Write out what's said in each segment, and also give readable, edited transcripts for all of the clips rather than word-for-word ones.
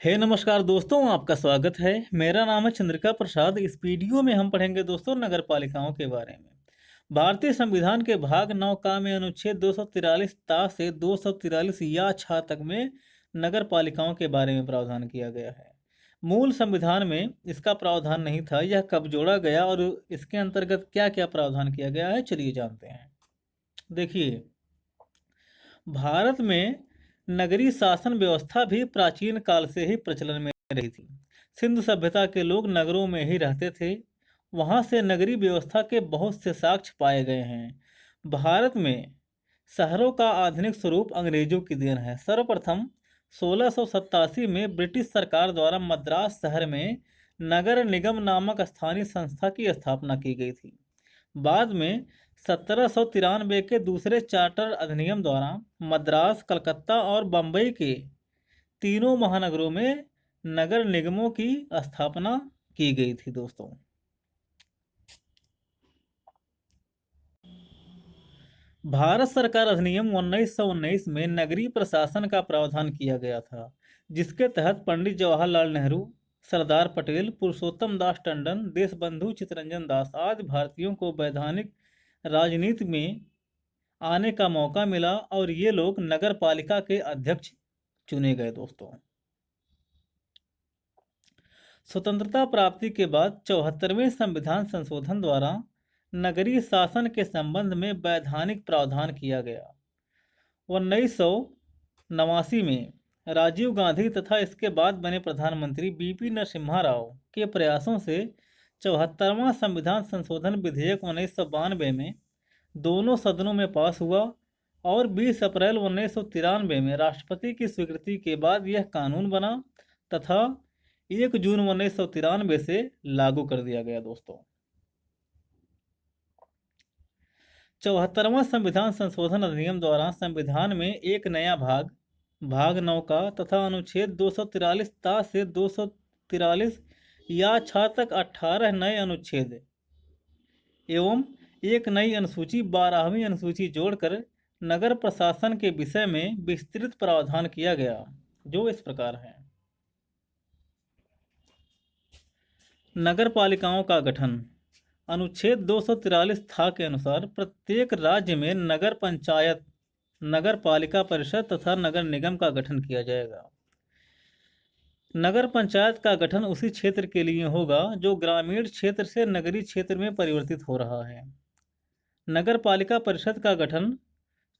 नमस्कार दोस्तों, आपका स्वागत है। मेरा नाम है चंद्रिका प्रसाद। इस वीडियो में हम पढ़ेंगे दोस्तों नगर पालिकाओं के बारे में। भारतीय संविधान के भाग 9 का में अनुच्छेद 243 ता से 243 या छा तक में नगर पालिकाओं के बारे में प्रावधान किया गया है। मूल संविधान में इसका प्रावधान नहीं था। यह कब जोड़ा गया और इसके अंतर्गत क्या क्या प्रावधान किया गया है, चलिए जानते हैं। देखिए, भारत में नगरीय शासन व्यवस्था भी प्राचीन काल से ही प्रचलन में रही थी। सिंधु सभ्यता के लोग नगरों में ही रहते थे। वहां से नगरीय व्यवस्था के बहुत से साक्ष्य पाए गए हैं। भारत में शहरों का आधुनिक स्वरूप अंग्रेजों की देन है। सर्वप्रथम 1687 में ब्रिटिश सरकार द्वारा मद्रास शहर में नगर निगम नामक स्थानीय संस्था की स्थापना की गई थी। बाद में 1793 के दूसरे चार्टर अधिनियम द्वारा मद्रास, कलकत्ता और बम्बई के तीनों महानगरों में नगर निगमों की स्थापना की गई थी दोस्तों। भारत सरकार अधिनियम 1919 में नगरीय प्रशासन का प्रावधान किया गया था, जिसके तहत पंडित जवाहरलाल नेहरू, सरदार पटेल, पुरुषोत्तम दास टंडन, देशबंधु चित्तरंजन दास आदि भारतीयों को वैधानिक राजनीति में आने का मौका मिला और ये लोग नगर पालिका के अध्यक्ष चुने गए दोस्तों। स्वतंत्रता प्राप्ति के बाद 74वें संविधान संशोधन द्वारा नगरीय शासन के संबंध में वैधानिक प्रावधान किया गया। 1989 में राजीव गांधी तथा इसके बाद बने प्रधानमंत्री बीपी नरसिम्हा राव के प्रयासों से 74वां संविधान संशोधन विधेयक 1992 में दोनों सदनों में पास हुआ और 20 अप्रैल 1993 में राष्ट्रपति की स्वीकृति के बाद यह कानून बना तथा 1 जून 1993 से लागू कर दिया गया दोस्तों। 74वां संविधान संशोधन अधिनियम द्वारा संविधान में एक नया भाग 9 का तथा अनुच्छेद 243 ता से 243 या छा तक 18 नए अनुच्छेद एवं एक नई अनुसूची 12वीं अनुसूची जोड़कर नगर प्रशासन के विषय में विस्तृत प्रावधान किया गया, जो इस प्रकार है। नगर पालिकाओं का गठन। अनुच्छेद 243 था के अनुसार प्रत्येक राज्य में नगर पंचायत, नगर पालिका परिषद तथा नगर निगम का गठन किया जाएगा। नगर पंचायत का गठन उसी क्षेत्र के लिए होगा जो ग्रामीण क्षेत्र से नगरीय क्षेत्र में परिवर्तित हो रहा है। नगर पालिका परिषद का गठन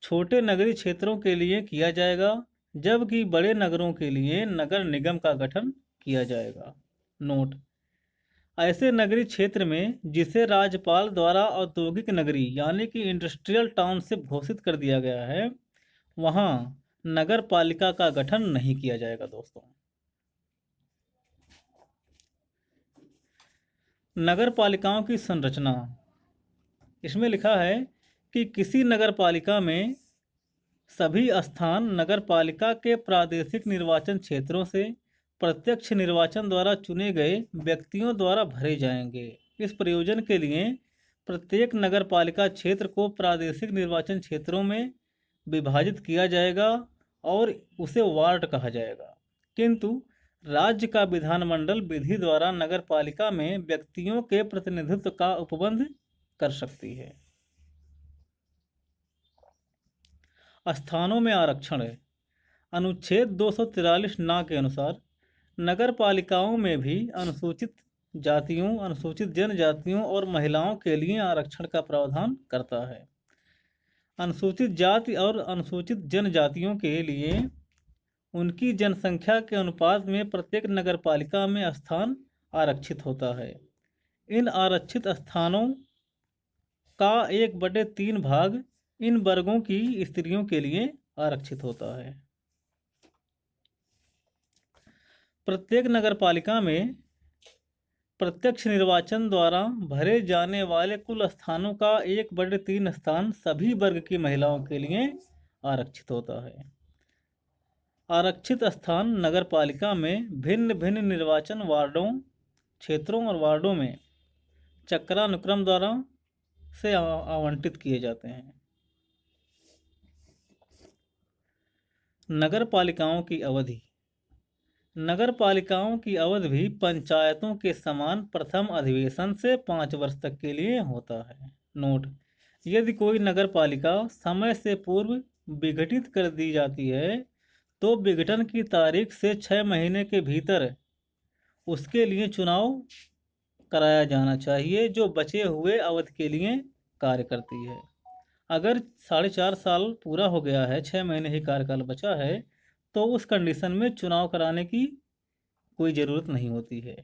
छोटे नगरीय क्षेत्रों के लिए किया जाएगा, जबकि बड़े नगरों के लिए नगर निगम का गठन किया जाएगा। नोट: ऐसे नगरीय क्षेत्र में जिसे राज्यपाल द्वारा औद्योगिक नगरी यानी कि इंडस्ट्रियल टाउनशिप घोषित कर दिया गया है, वहां नगर पालिका का गठन नहीं किया जाएगा दोस्तों। नगर पालिकाओं की संरचना। इसमें लिखा है कि किसी नगर पालिका में सभी स्थान नगर पालिका के प्रादेशिक निर्वाचन क्षेत्रों से प्रत्यक्ष निर्वाचन द्वारा चुने गए व्यक्तियों द्वारा भरे जाएंगे। इस प्रयोजन के लिए प्रत्येक नगर पालिका क्षेत्र को प्रादेशिक निर्वाचन क्षेत्रों में विभाजित किया जाएगा और उसे वार्ड कहा जाएगा। किंतु राज्य का विधानमंडल विधि द्वारा नगर पालिका में व्यक्तियों के प्रतिनिधित्व का उपबंध कर सकती है। स्थानों में आरक्षण है। अनुच्छेद 243 ना के अनुसार नगर पालिकाओं में भी अनुसूचित जातियों, अनुसूचित जनजातियों और महिलाओं के लिए आरक्षण का प्रावधान करता है। अनुसूचित जाति और अनुसूचित जनजातियों के लिए उनकी जनसंख्या के अनुपात में प्रत्येक नगर पालिका में स्थान आरक्षित होता है। इन आरक्षित स्थानों का 1/3 भाग इन वर्गों की स्त्रियों के लिए आरक्षित होता है। प्रत्येक नगर पालिका में प्रत्यक्ष निर्वाचन द्वारा भरे जाने वाले कुल स्थानों का 1/3 स्थान सभी वर्ग की महिलाओं के लिए आरक्षित होता है। आरक्षित स्थान नगर पालिका में भिन्न भिन्न निर्वाचन वार्डों, क्षेत्रों और वार्डों में चक्रानुक्रम द्वारा से आवंटित किए जाते हैं। नगर पालिकाओं की अवधि। नगर पालिकाओं की अवधि भी पंचायतों के समान प्रथम अधिवेशन से 5 वर्ष तक के लिए होता है। नोट: यदि कोई नगर पालिका समय से पूर्व विघटित कर दी जाती है तो विघटन की तारीख से 6 महीने के भीतर उसके लिए चुनाव कराया जाना चाहिए, जो बचे हुए अवधि के लिए कार्य करती है। अगर 4.5 साल पूरा हो गया है, 6 महीने ही कार्यकाल बचा है, तो उस कंडीशन में चुनाव कराने की कोई ज़रूरत नहीं होती है।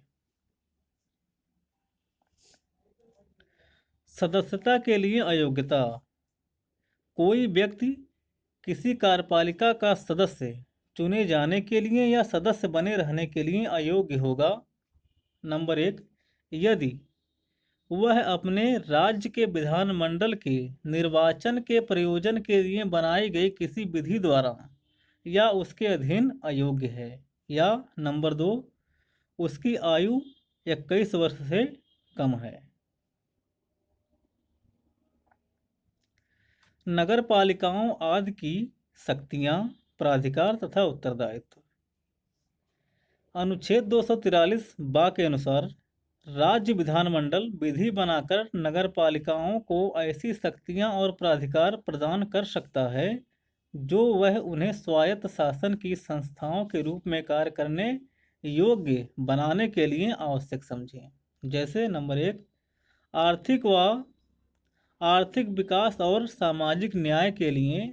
सदस्यता के लिए अयोग्यता: कोई व्यक्ति किसी कार्यपालिका का सदस्य चुने जाने के लिए या सदस्य बने रहने के लिए अयोग्य होगा। नंबर 1, यदि वह अपने राज्य के विधानमंडल के निर्वाचन के प्रयोजन के लिए बनाई गई किसी विधि द्वारा या उसके अधीन अयोग्य है, या नंबर 2, उसकी आयु 21 वर्ष से कम है। नगर पालिकाओं आदि की शक्तियां, प्राधिकार तथा उत्तरदायित्व। अनुच्छेद 243 बा के अनुसार राज्य विधानमंडल विधि बनाकर नगर पालिकाओं को ऐसी शक्तियां और प्राधिकार प्रदान कर सकता है जो वह उन्हें स्वायत्त शासन की संस्थाओं के रूप में कार्य करने योग्य बनाने के लिए आवश्यक समझे। जैसे नंबर 1, आर्थिक विकास और सामाजिक न्याय के लिए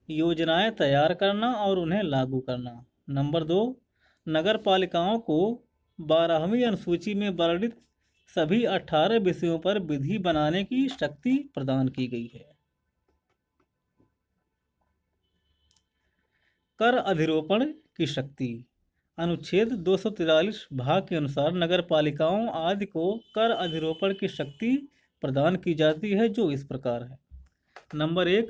योजनाएं तैयार करना और उन्हें लागू करना। नंबर 2, नगर पालिकाओं को 12वीं अनुसूची में वर्णित सभी 18 विषयों पर विधि बनाने की शक्ति प्रदान की गई है। कर अधिरोपण की शक्ति। अनुच्छेद 243 भाग के अनुसार नगर पालिकाओं आदि को कर अधिरोपण की शक्ति प्रदान की जाती है, जो इस प्रकार है। नंबर 1,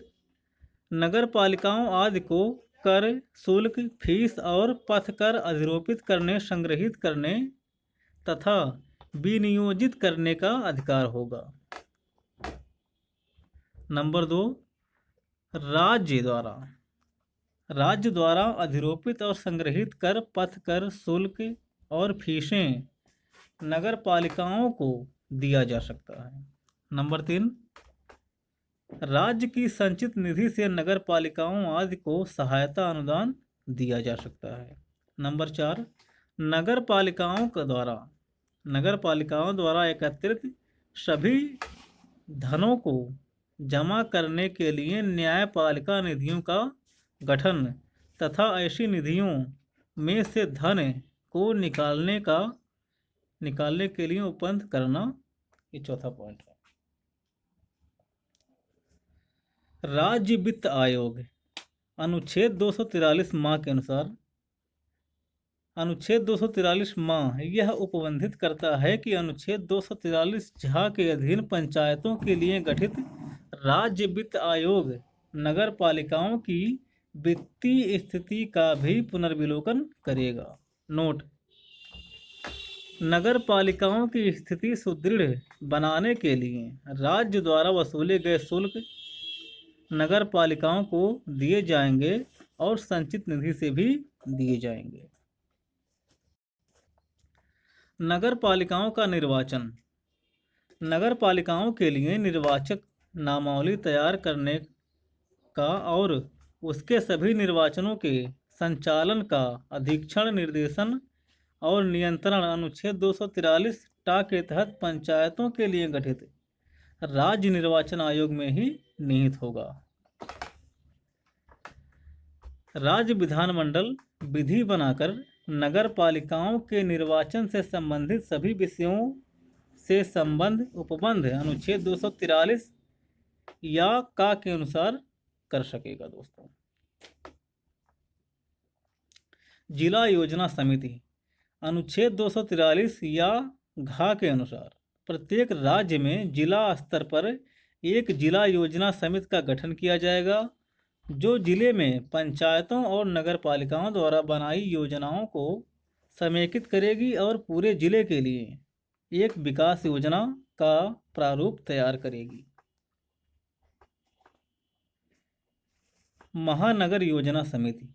नगर पालिकाओं आदि को कर, शुल्क, फीस और पथ कर अधिरोपित करने, संग्रहित करने तथा विनियोजित करने का अधिकार होगा। नंबर 2, राज्य द्वारा अधिरोपित और संग्रहित कर, पथ कर, शुल्क और फीसें नगर पालिकाओं को दिया जा सकता है। नंबर 3, राज्य की संचित निधि से नगर पालिकाओं आदि को सहायता अनुदान दिया जा सकता है। नंबर 4, नगर पालिकाओं द्वारा एकत्रित सभी धनों को जमा करने के लिए न्यायपालिका निधियों का गठन तथा ऐसी निधियों में से धन को निकालने के लिए उपबंध करना। ये चौथा पॉइंट है। राज्य वित्त आयोग। अनुच्छेद 243 माह के अनुसार अनुच्छेद 243 माह यह उपबंधित करता है कि अनुच्छेद 243 झा के अधीन पंचायतों के लिए गठित राज्य वित्त आयोग नगर पालिकाओं की वित्तीय स्थिति का भी पुनर्विलोकन करेगा। नोट: नगर पालिकाओं की स्थिति सुदृढ़ बनाने के लिए राज्य द्वारा वसूले गए शुल्क नगर पालिकाओं को दिए जाएंगे और संचित निधि से भी दिए जाएंगे। नगर पालिकाओं का निर्वाचन। नगर पालिकाओं के लिए निर्वाचक नामावली तैयार करने का और उसके सभी निर्वाचनों के संचालन का अधीक्षण, निर्देशन और नियंत्रण अनुच्छेद 243 टा के तहत पंचायतों के लिए गठित राज्य निर्वाचन आयोग में ही निहित होगा। राज्य विधानमंडल विधि बनाकर नगर पालिकाओं के निर्वाचन से संबंधित सभी विषयों से उपबंध अनुच्छेद 243 या का के अनुसार कर सकेगा। दोस्तों, जिला योजना समिति। अनुच्छेद 243 या घा के अनुसार प्रत्येक राज्य में जिला स्तर पर एक जिला योजना समिति का गठन किया जाएगा, जो जिले में पंचायतों और नगर पालिकाओं द्वारा बनाई योजनाओं को समेकित करेगी और पूरे जिले के लिए एक विकास योजना का प्रारूप तैयार करेगी। महानगर योजना समिति।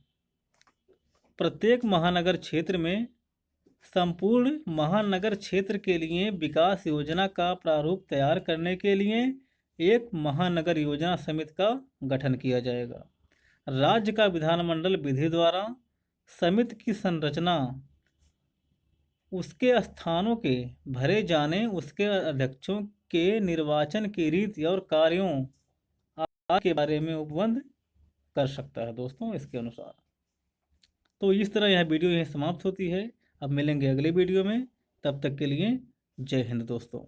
प्रत्येक महानगर क्षेत्र में संपूर्ण महानगर क्षेत्र के लिए विकास योजना का प्रारूप तैयार करने के लिए एक महानगर योजना समिति का गठन किया जाएगा। राज्य का विधानमंडल विधि द्वारा समिति की संरचना, उसके स्थानों के भरे जाने, उसके अध्यक्षों के निर्वाचन की रीति और कार्यों आदि के बारे में उपबंध कर सकता है दोस्तों इसके अनुसार। तो इस तरह यह वीडियो यहीं समाप्त होती है। अब मिलेंगे अगले वीडियो में, तब तक के लिए जय हिंद दोस्तों।